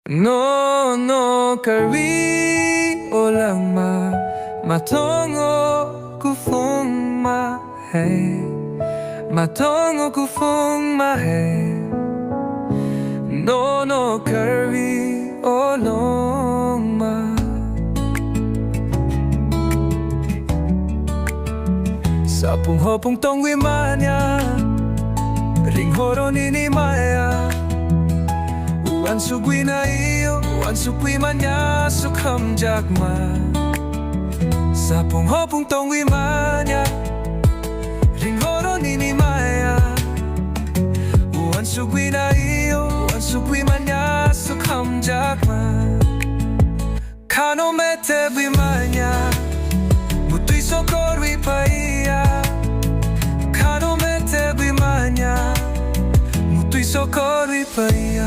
Nono, karwi o langma, matongo kufung mahe, matongo kufung mahe. Nono, karwi o langma. Sa punghopong tong wimanya, ring horo nini maya. Wan sugwi na iyo, wan sugwi manya sukham jakma. Sa punghopong tong wimanya, ring horo nini maya. Wan sugwi na iyo, wan sugwi manya sukham jakma. Kano mete wimanya, mutui sokorwi paiya. Kano mete wimanya, mutui sokorwi paiya.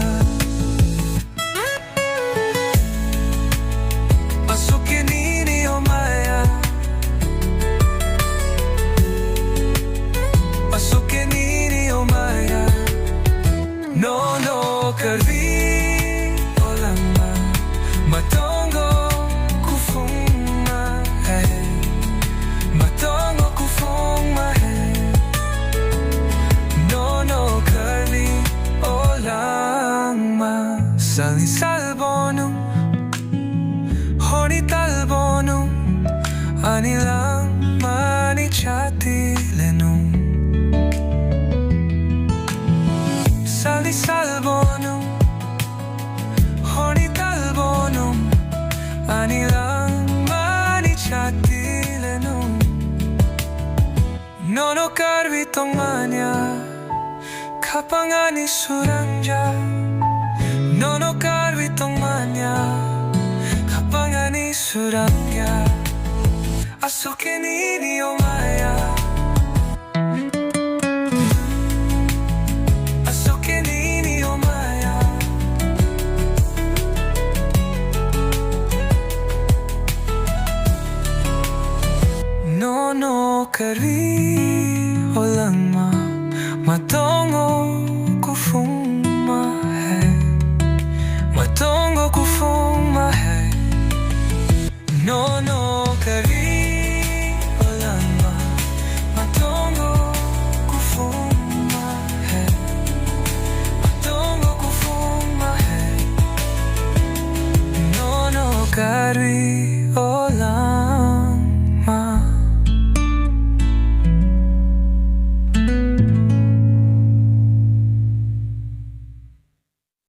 Nono, karwi o langma, matongo kufung mahe, matongo kufung mahe. Nono, karwi o langma. Sali salbonum, honi talbonum, anilang mani chati lenum. Sali salbonum, honi talbonum, anilang mani chatilenum. Nono karwi tong manya, kapangani suranja. Nono karwi tong manya, kapangani suranja. Asuke ni o maya. Nono, karwi o langma, matongo kufung mahe, matongo kufung mahe. Nono, karwi o langma, matongo kufung mahe, matongo kufung mahe. Nono, karwi